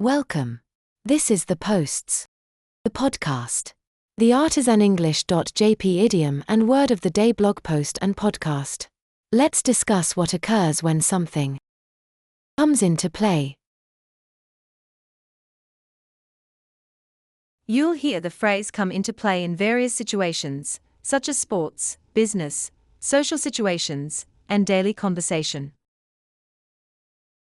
Welcome. This is the Posts, the podcast, the ArtisanEnglish.jp idiom and word of the day blog post and podcast. Let's discuss what occurs when something comes into play. You'll hear the phrase come into play in various situations, such as sports, business, social situations, and daily conversation.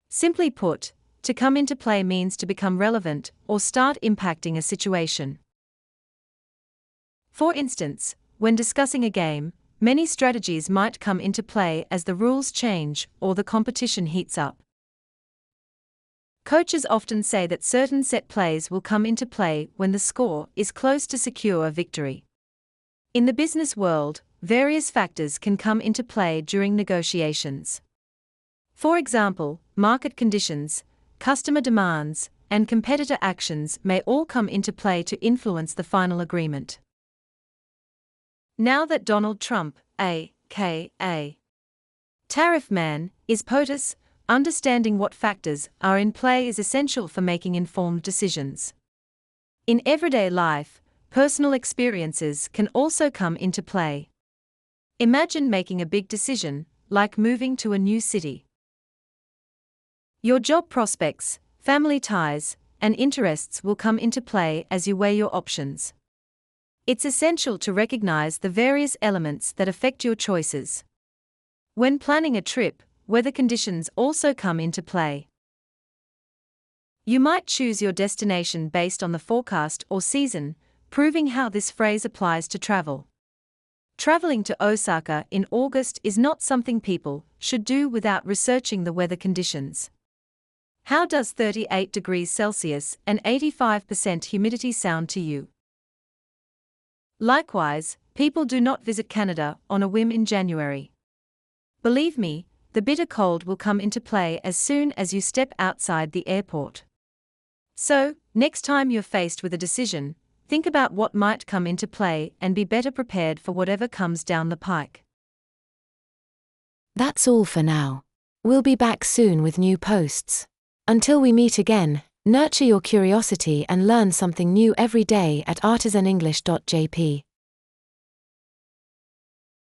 Simply put, to come into play means to become relevant or start impacting a situation. For instance, when discussing a game, many strategies might come into play as the rules change or the competition heats up. Coaches often say that certain set plays will come into play when the score is close to secure a victory. In the business world, various factors can come into play during negotiations. For example, market conditions, customer demands, and competitor actions may all come into play to influence the final agreement. Now that Donald Trump, a.k.a. Tariff Man, is POTUS, understanding what factors are in play is essential for making informed decisions. In everyday life, personal experiences can also come into play. Imagine making a big decision, like moving to a new city. Your job prospects, family ties, and interests will come into play as you weigh your options. It's essential to recognize the various elements that affect your choices. When planning a trip, weather conditions also come into play. You might choose your destination based on the forecast or season, proving how this phrase applies to travel. Traveling to Osaka in August is not something people should do without researching the weather conditions. How does 38 degrees Celsius and 85% humidity sound to you? Likewise, people do not visit Canada on a whim in January. Believe me, the bitter cold will come into play as soon as you step outside the airport. So, next time you're faced with a decision, think about what might come into play and be better prepared for whatever comes down the pike. That's all for now. We'll be back soon with new posts. Until we meet again, nurture your curiosity and learn something new every day at ArtisanEnglish.jp.